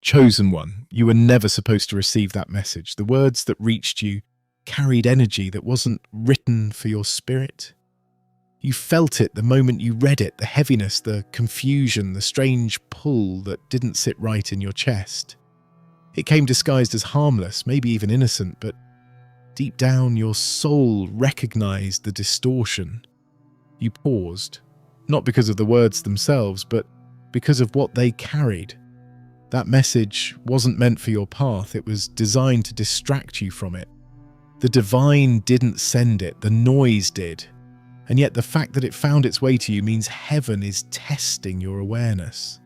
chosen one. You were never supposed to receive that message. The words that reached you carried energy that wasn't written for your spirit. You felt it the moment you read it, the heaviness, the confusion, the strange pull that didn't sit right in your chest. It came disguised as harmless, maybe even innocent, but deep down your soul recognized the distortion. You paused, not because of the words themselves, but because of what they carried. That message wasn't meant for your path, it was designed to distract you from it. The divine didn't send it, the noise did. And yet the fact that it found its way to you means heaven is testing your awareness.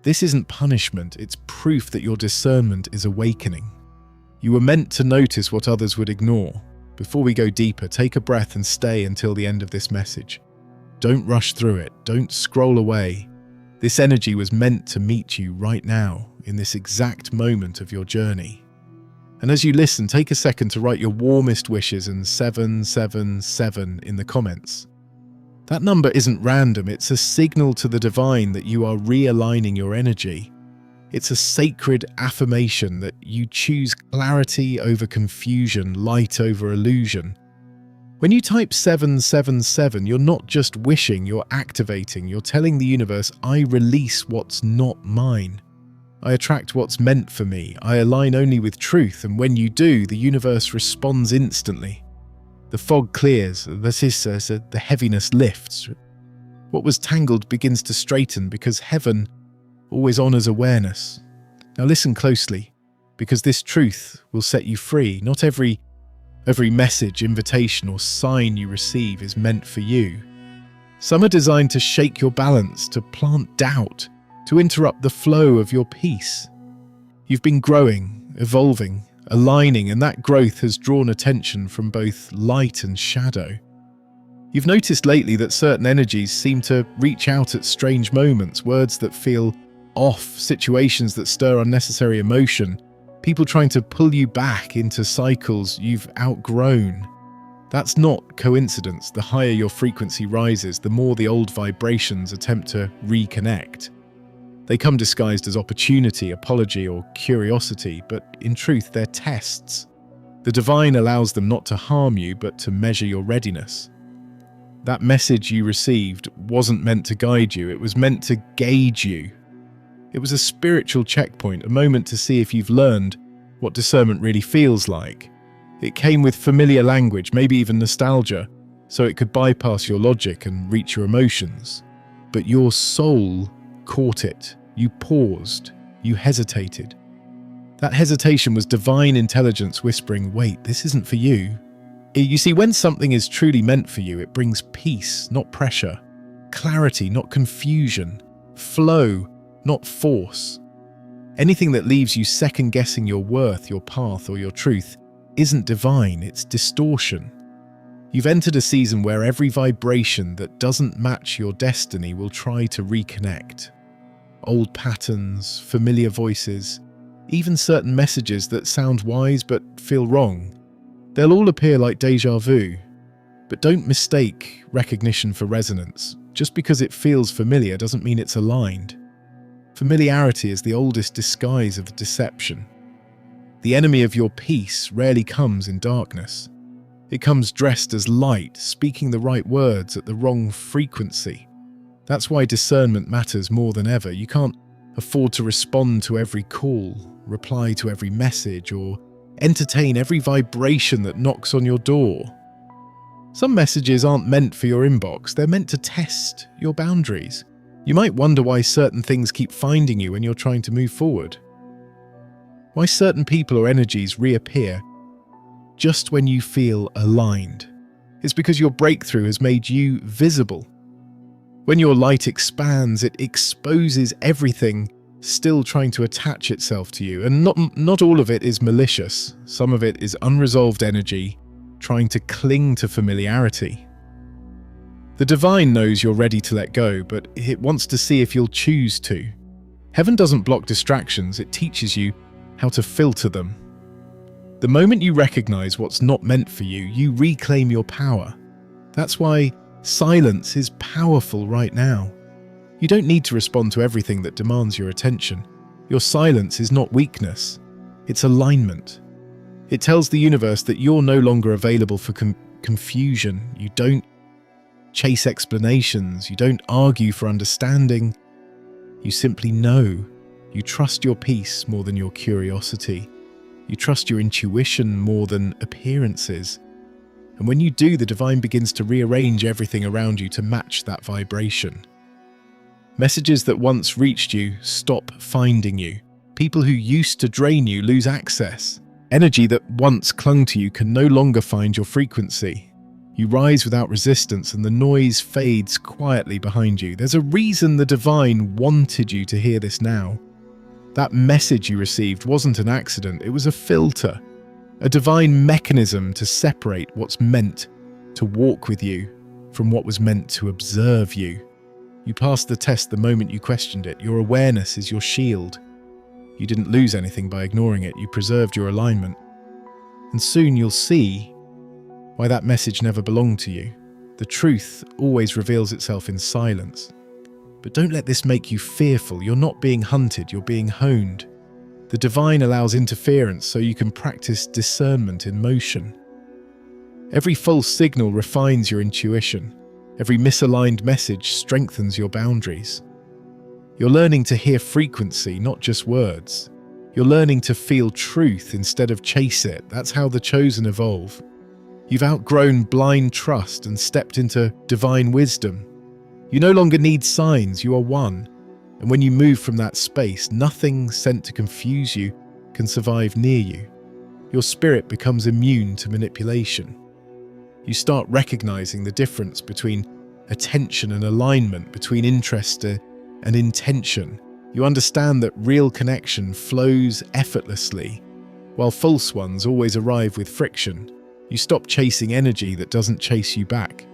This isn't punishment, it's proof that your discernment is awakening. You were meant to notice what others would ignore. Before we go deeper, take a breath and stay until the end of this message. Don't rush through it, don't scroll away. This energy was meant to meet you right now, in this exact moment of your journey. And as you listen, take a second to write your warmest wishes and 777 in the comments. That number isn't random, it's a signal to the divine that you are realigning your energy. It's a sacred affirmation that you choose clarity over confusion, light over illusion. When you type 777, you're not just wishing, you're activating. You're telling the universe, I release what's not mine. I attract what's meant for me. I align only with truth, and when you do, the universe responds instantly. The fog clears, the heaviness lifts. What was tangled begins to straighten because heaven always honors awareness. Now listen closely, because this truth will set you free. Not every message, invitation, or sign you receive is meant for you. Some are designed to shake your balance, to plant doubt, to interrupt the flow of your peace. You've been growing, evolving, aligning, and that growth has drawn attention from both light and shadow. You've noticed lately that certain energies seem to reach out at strange moments, words that feel off, situations that stir unnecessary emotion, people trying to pull you back into cycles you've outgrown. That's not coincidence. The higher your frequency rises, the more the old vibrations attempt to reconnect. They come disguised as opportunity, apology, or curiosity, but in truth, they're tests. The divine allows them not to harm you, but to measure your readiness. That message you received wasn't meant to guide you, it was meant to gauge you. It was a spiritual checkpoint, a moment to see if you've learned what discernment really feels like. It came with familiar language, maybe even nostalgia, so it could bypass your logic and reach your emotions. But your soul caught it. You paused. You hesitated. That hesitation was divine intelligence whispering, wait, this isn't for you. You see, when something is truly meant for you, it brings peace, not pressure, clarity, not confusion, flow, not force. Anything that leaves you second-guessing your worth, your path, or your truth isn't divine, it's distortion. You've entered a season where every vibration that doesn't match your destiny will try to reconnect. Old patterns, familiar voices, even certain messages that sound wise but feel wrong. They'll all appear like déjà vu. But don't mistake recognition for resonance. Just because it feels familiar doesn't mean it's aligned. Familiarity is the oldest disguise of deception. The enemy of your peace rarely comes in darkness. It comes dressed as light, speaking the right words at the wrong frequency. That's why discernment matters more than ever. You can't afford to respond to every call, reply to every message, or entertain every vibration that knocks on your door. Some messages aren't meant for your inbox, they're meant to test your boundaries. You might wonder why certain things keep finding you when you're trying to move forward. Why certain people or energies reappear just when you feel aligned. It's because your breakthrough has made you visible. When your light expands, it exposes everything still trying to attach itself to you. And not all of it is malicious. Some of it is unresolved energy trying to cling to familiarity. The divine knows you're ready to let go, but it wants to see if you'll choose to. Heaven doesn't block distractions, it teaches you how to filter them. The moment you recognize what's not meant for you, you reclaim your power. That's why silence is powerful right now. You don't need to respond to everything that demands your attention. Your silence is not weakness, it's alignment. It tells the universe that you're no longer available for confusion. You don't chase explanations, you don't argue for understanding. You simply know. You trust your peace more than your curiosity. You trust your intuition more than appearances. And when you do, the divine begins to rearrange everything around you to match that vibration. Messages that once reached you stop finding you. People who used to drain you lose access. Energy that once clung to you can no longer find your frequency. You rise without resistance and the noise fades quietly behind you. There's a reason the divine wanted you to hear this now. That message you received wasn't an accident, it was a filter. A divine mechanism to separate what's meant to walk with you from what was meant to observe you. You passed the test the moment you questioned it. Your awareness is your shield. You didn't lose anything by ignoring it, you preserved your alignment. And soon you'll see why that message never belonged to you. The truth always reveals itself in silence. But don't let this make you fearful. You're not being hunted, you're being honed. The divine allows interference so you can practice discernment in motion. Every false signal refines your intuition. Every misaligned message strengthens your boundaries. You're learning to hear frequency, not just words. You're learning to feel truth instead of chase it. That's how the chosen evolve. You've outgrown blind trust and stepped into divine wisdom. You no longer need signs, you are one. And when you move from that space, nothing sent to confuse you can survive near you. Your spirit becomes immune to manipulation. You start recognizing the difference between attention and alignment, between interest and intention. You understand that real connection flows effortlessly, while false ones always arrive with friction. You stop chasing energy that doesn't chase you back.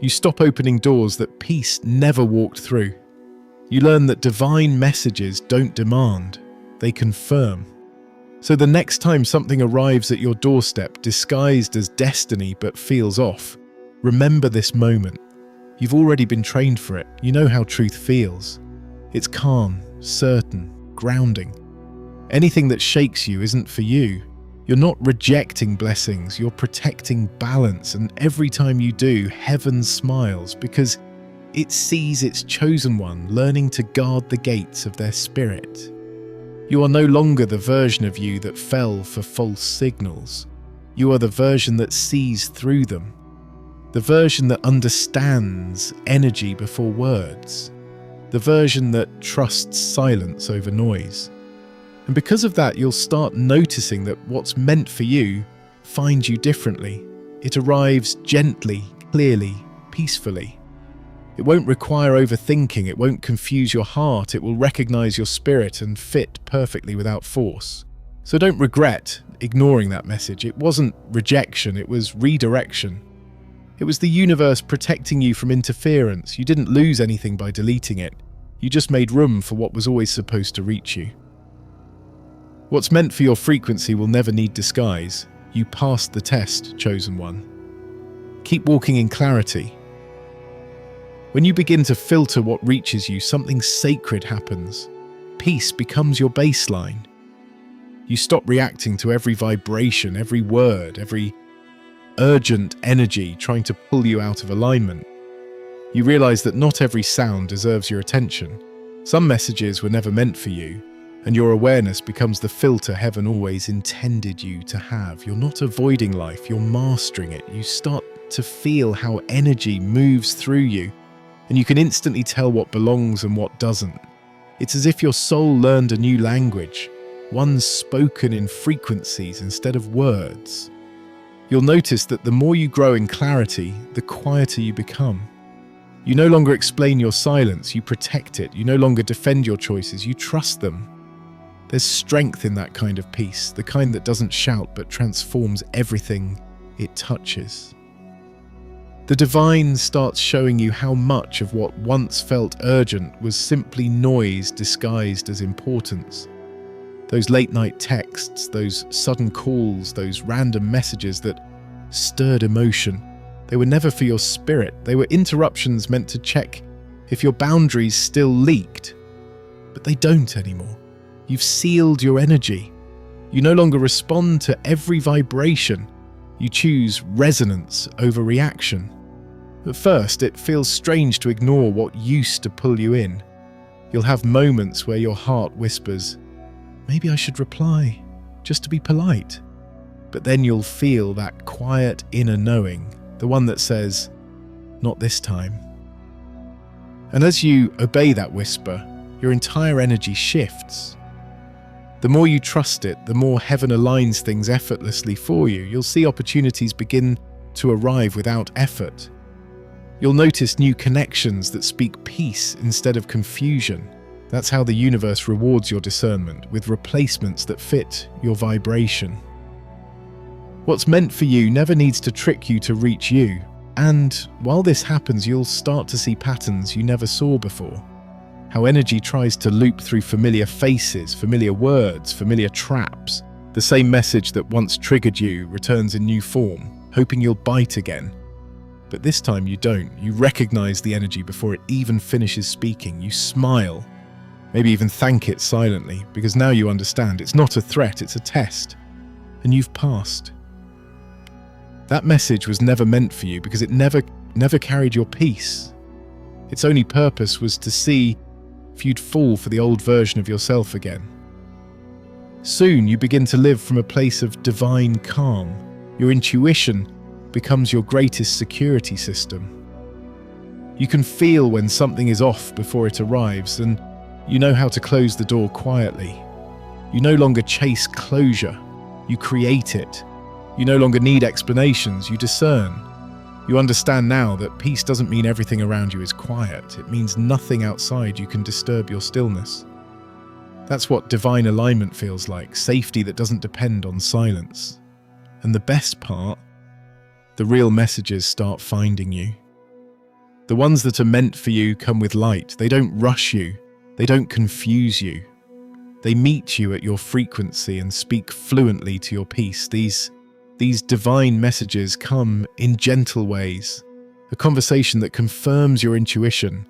You stop opening doors that peace never walked through. You learn that divine messages don't demand, they confirm. So the next time something arrives at your doorstep disguised as destiny but feels off, remember this moment. You've already been trained for it. You know how truth feels. It's calm, certain, grounding. Anything that shakes you isn't for you. You're not rejecting blessings, you're protecting balance, and every time you do, heaven smiles because it sees its chosen one learning to guard the gates of their spirit. You are no longer the version of you that fell for false signals. You are the version that sees through them. The version that understands energy before words. The version that trusts silence over noise. And because of that, you'll start noticing that what's meant for you finds you differently. It arrives gently, clearly, peacefully. It won't require overthinking, it won't confuse your heart, it will recognize your spirit and fit perfectly without force. So don't regret ignoring that message. It wasn't rejection, it was redirection. It was the universe protecting you from interference. You didn't lose anything by deleting it. You just made room for what was always supposed to reach you. What's meant for your frequency will never need disguise. You passed the test, chosen one. Keep walking in clarity. When you begin to filter what reaches you, something sacred happens. Peace becomes your baseline. You stop reacting to every vibration, every word, every urgent energy trying to pull you out of alignment. You realize that not every sound deserves your attention. Some messages were never meant for you, and your awareness becomes the filter heaven always intended you to have. You're not avoiding life, you're mastering it. You start to feel how energy moves through you, and you can instantly tell what belongs and what doesn't. It's as if your soul learned a new language, one spoken in frequencies instead of words. You'll notice that the more you grow in clarity, the quieter you become. You no longer explain your silence, you protect it. You no longer defend your choices, you trust them. There's strength in that kind of peace, the kind that doesn't shout but transforms everything it touches. The divine starts showing you how much of what once felt urgent was simply noise disguised as importance. Those late-night texts, those sudden calls, those random messages that stirred emotion, they were never for your spirit. They were interruptions meant to check if your boundaries still leaked. But they don't anymore. You've sealed your energy. You no longer respond to every vibration. You choose resonance over reaction. At first, it feels strange to ignore what used to pull you in. You'll have moments where your heart whispers, "Maybe I should reply, just to be polite." But then you'll feel that quiet inner knowing, the one that says, "Not this time." And as you obey that whisper, your entire energy shifts. The more you trust it, the more heaven aligns things effortlessly for you. You'll see opportunities begin to arrive without effort. You'll notice new connections that speak peace instead of confusion. That's how the universe rewards your discernment, with replacements that fit your vibration. What's meant for you never needs to trick you to reach you. And while this happens, you'll start to see patterns you never saw before. How energy tries to loop through familiar faces, familiar words, familiar traps. The same message that once triggered you returns in new form, hoping you'll bite again. But this time you don't. You recognize the energy before it even finishes speaking. You smile, maybe even thank it silently, because now you understand it's not a threat, it's a test. And you've passed. That message was never meant for you because it never carried your peace. Its only purpose was to see if you'd fall for the old version of yourself again. Soon you begin to live from a place of divine calm. Your intuition becomes your greatest security system. You can feel when something is off before it arrives, and you know how to close the door quietly. You no longer chase closure, you create it. You no longer need explanations, you discern. You understand now that peace doesn't mean everything around you is quiet. It means nothing outside you can disturb your stillness. That's what divine alignment feels like, safety that doesn't depend on silence. And the best part, the real messages start finding you. The ones that are meant for you come with light. They don't rush you. They don't confuse you. They meet you at your frequency and speak fluently to your peace. These divine messages come in gentle ways, a conversation that confirms your intuition,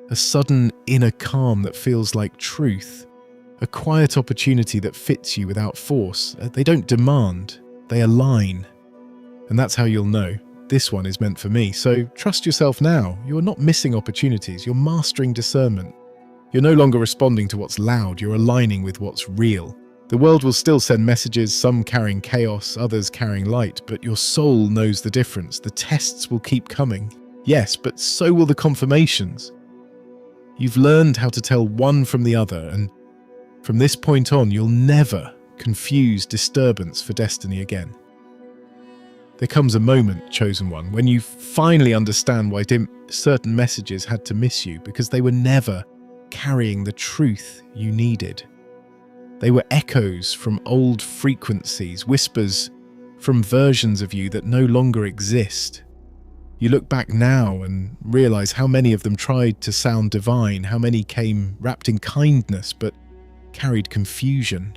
a sudden inner calm that feels like truth, a quiet opportunity that fits you without force. They don't demand, they align. And that's how you'll know, this one is meant for me. So trust yourself now. You're not missing opportunities, you're mastering discernment. You're no longer responding to what's loud, you're aligning with what's real. The world will still send messages, some carrying chaos, others carrying light, but your soul knows the difference. The tests will keep coming. Yes, but so will the confirmations. You've learned how to tell one from the other, and from this point on, you'll never confuse disturbance for destiny again. There comes a moment, chosen one, when you finally understand why certain messages had to miss you, because they were never carrying the truth you needed. They were echoes from old frequencies, whispers from versions of you that no longer exist. You look back now and realize how many of them tried to sound divine, how many came wrapped in kindness but carried confusion.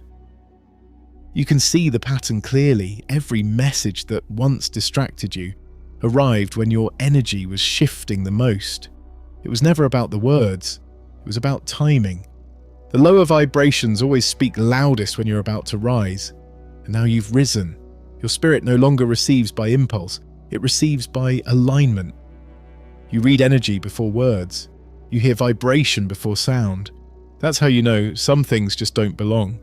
You can see the pattern clearly. Every message that once distracted you arrived when your energy was shifting the most. It was never about the words, it was about timing. The lower vibrations always speak loudest when you're about to rise. And now you've risen. Your spirit no longer receives by impulse, it receives by alignment. You read energy before words. You hear vibration before sound. That's how you know some things just don't belong.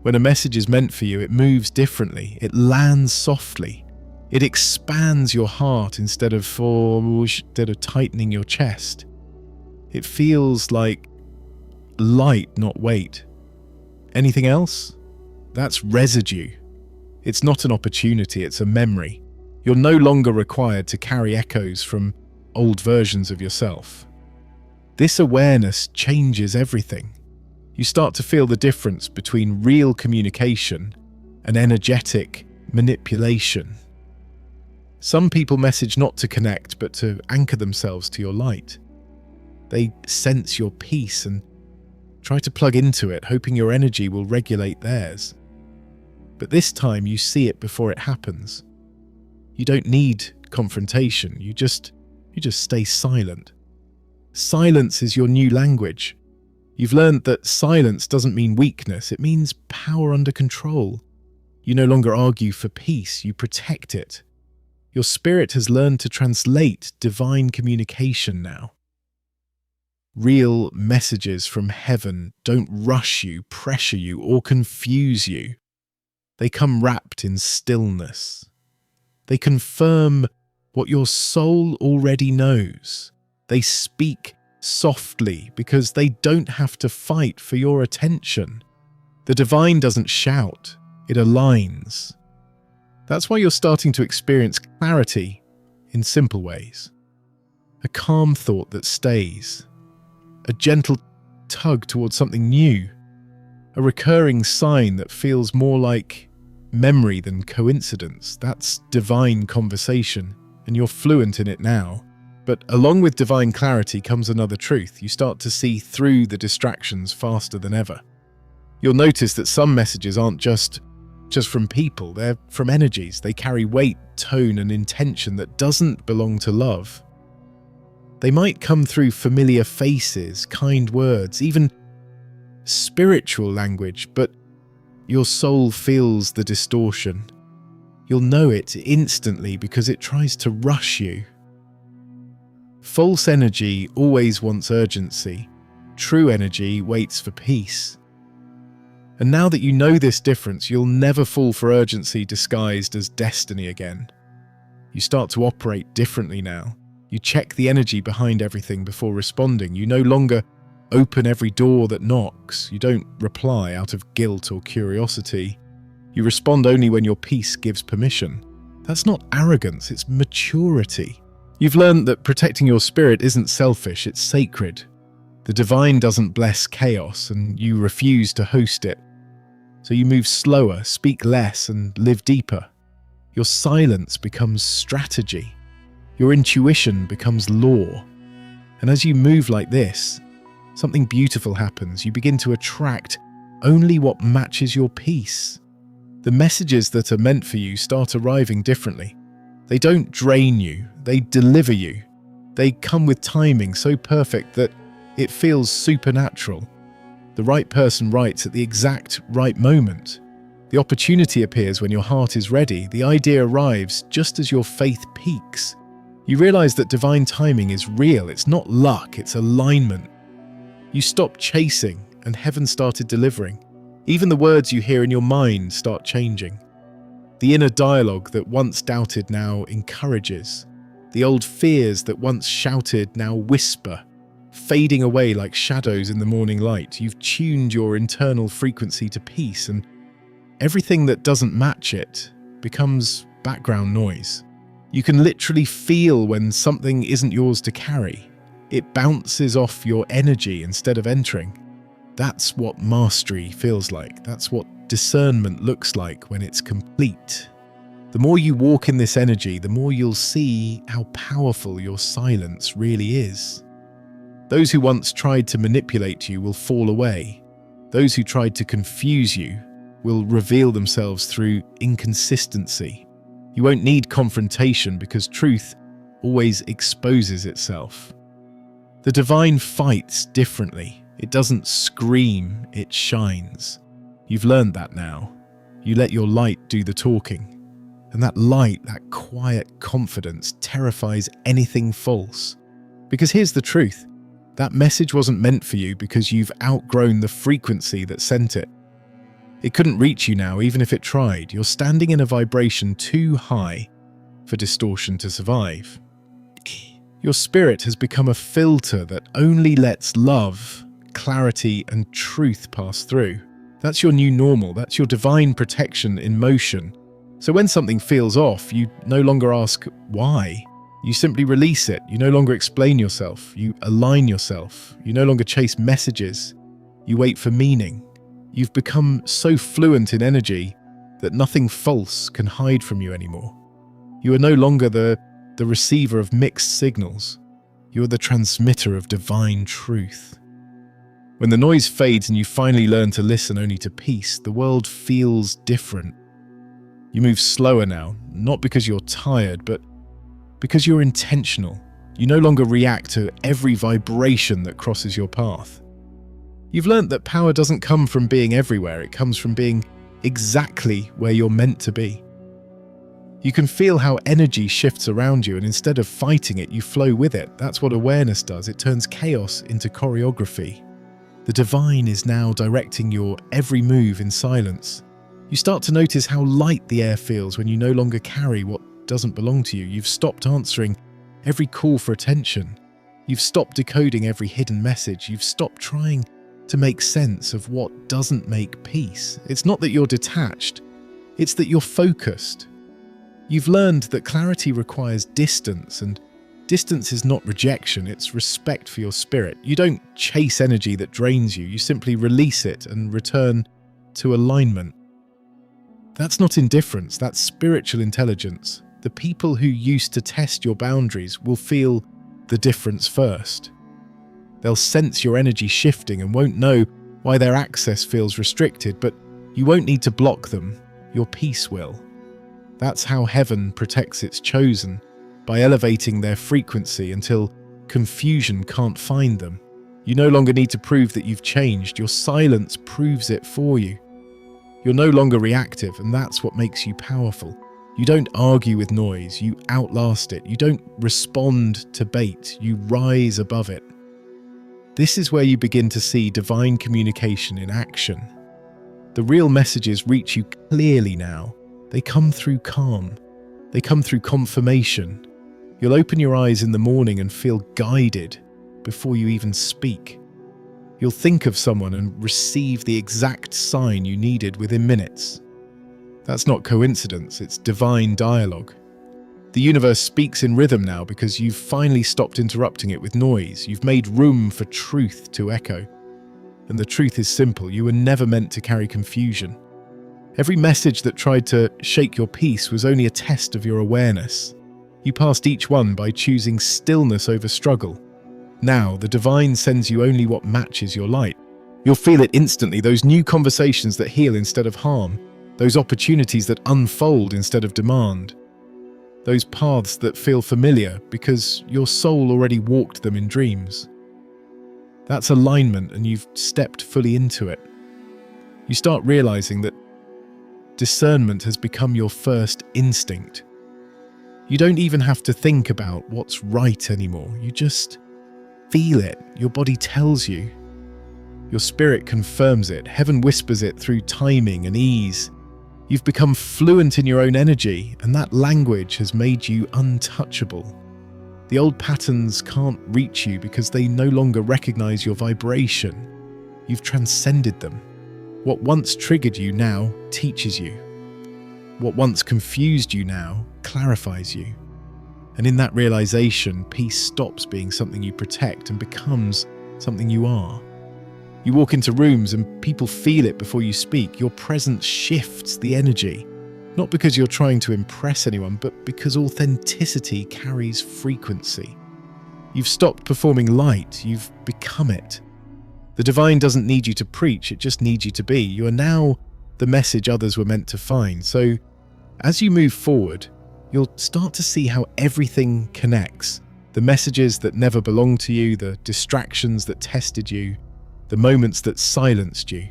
When a message is meant for you, it moves differently. It lands softly. It expands your heart instead of tightening your chest. It feels like light, not weight. Anything else? That's residue. It's not an opportunity, it's a memory. You're no longer required to carry echoes from old versions of yourself. This awareness changes everything. You start to feel the difference between real communication and energetic manipulation. Some people message not to connect, but to anchor themselves to your light. They sense your peace and try to plug into it, hoping your energy will regulate theirs. But this time you see it before it happens. You don't need confrontation, you just stay silent. Silence is your new language. You've learned that silence doesn't mean weakness, it means power under control. You no longer argue for peace, you protect it. Your spirit has learned to translate divine communication now. Real messages from heaven don't rush you, pressure you, or confuse you. They come wrapped in stillness. They confirm what your soul already knows. They speak softly because they don't have to fight for your attention. The divine doesn't shout, it aligns. That's why you're starting to experience clarity in simple ways. A calm thought that stays. A gentle tug towards something new. A recurring sign that feels more like memory than coincidence. That's divine conversation, and you're fluent in it now. But along with divine clarity comes another truth. You start to see through the distractions faster than ever. You'll notice that some messages aren't just from people, they're from energies. They carry weight, tone, and intention that doesn't belong to love. They might come through familiar faces, kind words, even spiritual language, but your soul feels the distortion. You'll know it instantly because it tries to rush you. False energy always wants urgency. True energy waits for peace. And now that you know this difference, you'll never fall for urgency disguised as destiny again. You start to operate differently now. You check the energy behind everything before responding. You no longer open every door that knocks. You don't reply out of guilt or curiosity. You respond only when your peace gives permission. That's not arrogance, it's maturity. You've learned that protecting your spirit isn't selfish, it's sacred. The divine doesn't bless chaos, and you refuse to host it. So you move slower, speak less, and live deeper. Your silence becomes strategy. Your intuition becomes law. And as you move like this, something beautiful happens. You begin to attract only what matches your peace. The messages that are meant for you start arriving differently. They don't drain you, they deliver you. They come with timing so perfect that it feels supernatural. The right person writes at the exact right moment. The opportunity appears when your heart is ready. The idea arrives just as your faith peaks. You realize that divine timing is real. It's not luck, it's alignment. You stop chasing and heaven started delivering. Even the words you hear in your mind start changing. The inner dialogue that once doubted now encourages. The old fears that once shouted now whisper, fading away like shadows in the morning light. You've tuned your internal frequency to peace, and everything that doesn't match it becomes background noise. You can literally feel when something isn't yours to carry. It bounces off your energy instead of entering. That's what mastery feels like. That's what discernment looks like when it's complete. The more you walk in this energy, the more you'll see how powerful your silence really is. Those who once tried to manipulate you will fall away. Those who tried to confuse you will reveal themselves through inconsistency. You won't need confrontation because truth always exposes itself. The divine fights differently. It doesn't scream, it shines. You've learned that now. You let your light do the talking. And that light, that quiet confidence, terrifies anything false. Because here's the truth. That message wasn't meant for you because you've outgrown the frequency that sent it. It couldn't reach you now, even if it tried. You're standing in a vibration too high for distortion to survive. Your spirit has become a filter that only lets love, clarity, and truth pass through. That's your new normal. That's your divine protection in motion. So when something feels off, you no longer ask why. You simply release it. You no longer explain yourself. You align yourself. You no longer chase messages. You wait for meaning. You've become so fluent in energy that nothing false can hide from you anymore. You are no longer the receiver of mixed signals. You are the transmitter of divine truth. When the noise fades and you finally learn to listen only to peace, the world feels different. You move slower now, not because you're tired, but because you're intentional. You no longer react to every vibration that crosses your path. You've learnt that power doesn't come from being everywhere, it comes from being exactly where you're meant to be. You can feel how energy shifts around you, and instead of fighting it, you flow with it. That's what awareness does. It turns chaos into choreography. The divine is now directing your every move in silence. You start to notice how light the air feels when you no longer carry what doesn't belong to you. You've stopped answering every call for attention. You've stopped decoding every hidden message. You've stopped trying to make sense of what doesn't make peace. It's not that you're detached, it's that you're focused. You've learned that clarity requires distance, and distance is not rejection, it's respect for your spirit. You don't chase energy that drains you, you simply release it and return to alignment. That's not indifference, that's spiritual intelligence. The people who used to test your boundaries will feel the difference first. They'll sense your energy shifting and won't know why their access feels restricted, but you won't need to block them, your peace will. That's how heaven protects its chosen, by elevating their frequency until confusion can't find them. You no longer need to prove that you've changed, your silence proves it for you. You're no longer reactive, and that's what makes you powerful. You don't argue with noise, you outlast it. You don't respond to bait, you rise above it. This is where you begin to see divine communication in action. The real messages reach you clearly now. They come through calm. They come through confirmation. You'll open your eyes in the morning and feel guided before you even speak. You'll think of someone and receive the exact sign you needed within minutes. That's not coincidence, it's divine dialogue. The universe speaks in rhythm now because you've finally stopped interrupting it with noise. You've made room for truth to echo. And the truth is simple, you were never meant to carry confusion. Every message that tried to shake your peace was only a test of your awareness. You passed each one by choosing stillness over struggle. Now, the divine sends you only what matches your light. You'll feel it instantly, those new conversations that heal instead of harm, those opportunities that unfold instead of demand, those paths that feel familiar because your soul already walked them in dreams. That's alignment, and you've stepped fully into it. You start realizing that discernment has become your first instinct. You don't even have to think about what's right anymore. You just feel it. Your body tells you. Your spirit confirms it. Heaven whispers it through timing and ease. You've become fluent in your own energy, and that language has made you untouchable. The old patterns can't reach you because they no longer recognize your vibration. You've transcended them. What once triggered you now teaches you. What once confused you now clarifies you. And in that realization, peace stops being something you protect and becomes something you are. You walk into rooms and people feel it before you speak. Your presence shifts the energy, not because you're trying to impress anyone, but because authenticity carries frequency. You've stopped performing light, you've become it. The divine doesn't need you to preach, it just needs you to be. You are now the message others were meant to find. So, as you move forward, you'll start to see how everything connects. The messages that never belonged to you, the distractions that tested you, the moments that silenced you.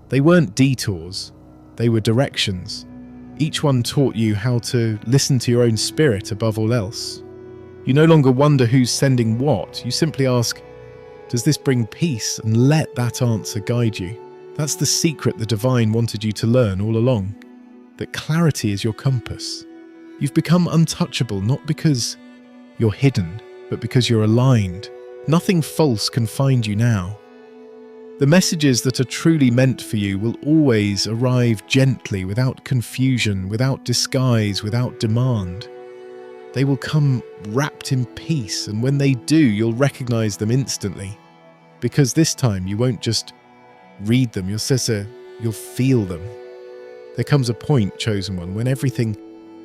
They weren't detours, they were directions. Each one taught you how to listen to your own spirit above all else. You no longer wonder who's sending what, you simply ask, does this bring peace? And let that answer guide you. That's the secret the divine wanted you to learn all along, that clarity is your compass. You've become untouchable not because you're hidden, but because you're aligned. Nothing false can find you now. The messages that are truly meant for you will always arrive gently, without confusion, without disguise, without demand. They will come wrapped in peace, and when they do, you'll recognize them instantly. Because this time you won't just read them, you'll feel them. There comes a point, chosen one, when everything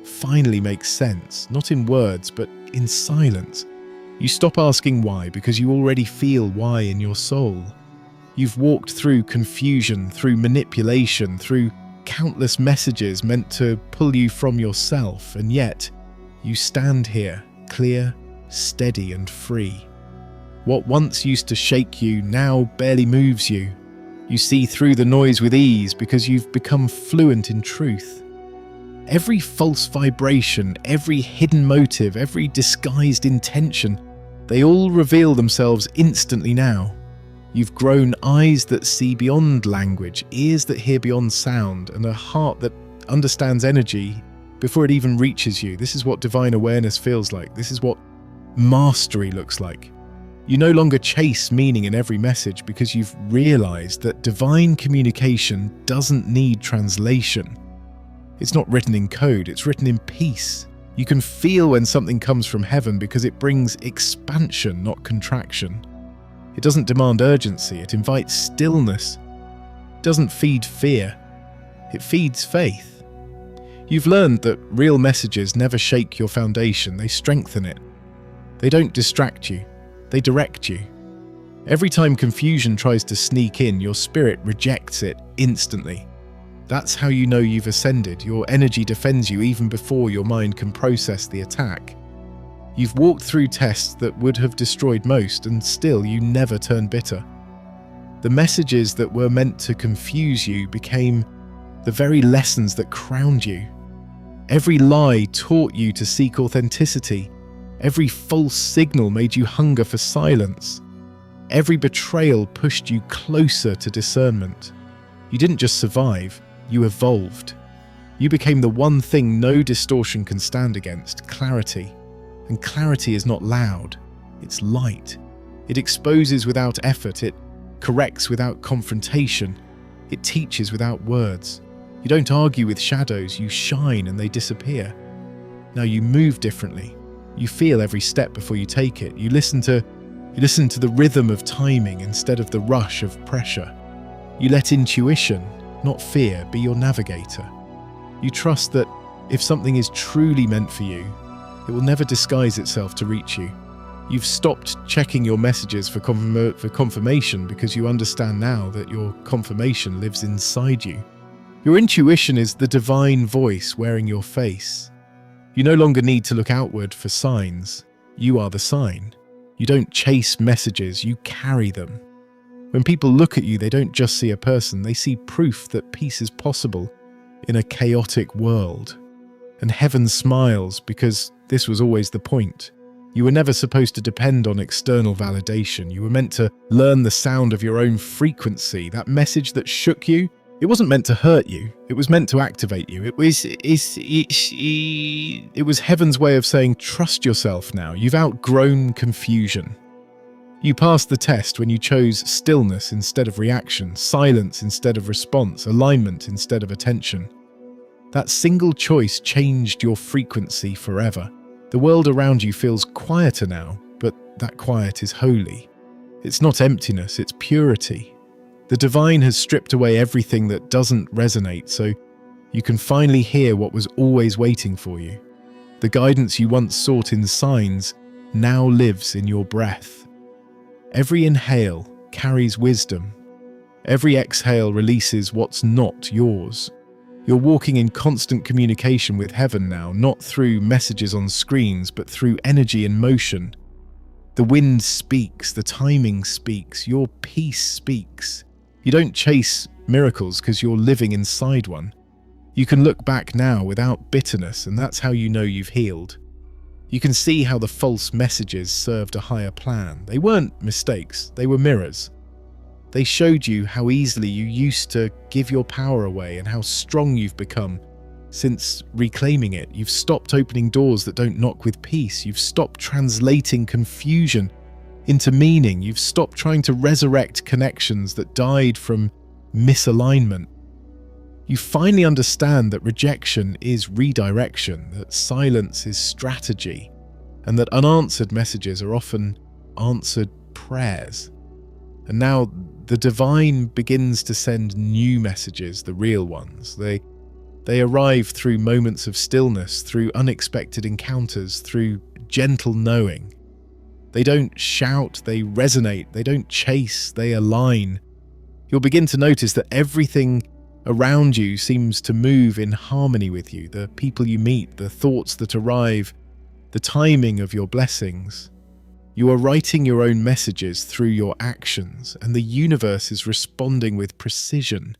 finally makes sense, not in words, but in silence. You stop asking why, because you already feel why in your soul. You've walked through confusion, through manipulation, through countless messages meant to pull you from yourself, and yet you stand here, clear, steady and free. What once used to shake you now barely moves you. You see through the noise with ease because you've become fluent in truth. Every false vibration, every hidden motive, every disguised intention, they all reveal themselves instantly now. You've grown eyes that see beyond language, ears that hear beyond sound, and a heart that understands energy before it even reaches you. This is what divine awareness feels like. This is what mastery looks like. You no longer chase meaning in every message because you've realized that divine communication doesn't need translation. It's not written in code, it's written in peace. You can feel when something comes from heaven because it brings expansion, not contraction. It doesn't demand urgency, it invites stillness. It doesn't feed fear, it feeds faith. You've learned that real messages never shake your foundation, they strengthen it. They don't distract you, they direct you. Every time confusion tries to sneak in, your spirit rejects it instantly. That's how you know you've ascended. Your energy defends you even before your mind can process the attack. You've walked through tests that would have destroyed most, and still you never turned bitter. The messages that were meant to confuse you became the very lessons that crowned you. Every lie taught you to seek authenticity. Every false signal made you hunger for silence. Every betrayal pushed you closer to discernment. You didn't just survive, you evolved. You became the one thing no distortion can stand against: clarity. And clarity is not loud, it's light. It exposes without effort, it corrects without confrontation, it teaches without words. You don't argue with shadows, you shine and they disappear. Now you move differently. You feel every step before you take it. You listen to the rhythm of timing instead of the rush of pressure. You let intuition, not fear, be your navigator. You trust that if something is truly meant for you, it will never disguise itself to reach you. You've stopped checking your messages for confirmation because you understand now that your confirmation lives inside you. Your intuition is the divine voice wearing your face. You no longer need to look outward for signs. You are the sign. You don't chase messages, you carry them. When people look at you, they don't just see a person, they see proof that peace is possible in a chaotic world. And heaven smiles because this was always the point. You were never supposed to depend on external validation. You were meant to learn the sound of your own frequency. That message that shook you, it wasn't meant to hurt you. It was meant to activate you. It was heaven's way of saying, trust yourself now. You've outgrown confusion. You passed the test when you chose stillness instead of reaction, silence instead of response, alignment instead of attention. That single choice changed your frequency forever. The world around you feels quieter now, but that quiet is holy. It's not emptiness, it's purity. The divine has stripped away everything that doesn't resonate, so you can finally hear what was always waiting for you. The guidance you once sought in signs now lives in your breath. Every inhale carries wisdom. Every exhale releases what's not yours. You're walking in constant communication with heaven now, not through messages on screens, but through energy and motion. The wind speaks, the timing speaks, your peace speaks. You don't chase miracles because you're living inside one. You can look back now without bitterness, and that's how you know you've healed. You can see how the false messages served a higher plan. They weren't mistakes, they were mirrors. They showed you how easily you used to give your power away and how strong you've become. Since reclaiming it, you've stopped opening doors that don't knock with peace. You've stopped translating confusion into meaning. You've stopped trying to resurrect connections that died from misalignment. You finally understand that rejection is redirection, that silence is strategy, and that unanswered messages are often answered prayers. And now the divine begins to send new messages, the real ones. They arrive through moments of stillness, through unexpected encounters, through gentle knowing. They don't shout, they resonate, they don't chase, they align. You'll begin to notice that everything around you seems to move in harmony with you. The people you meet, the thoughts that arrive, the timing of your blessings. You are writing your own messages through your actions, and the universe is responding with precision,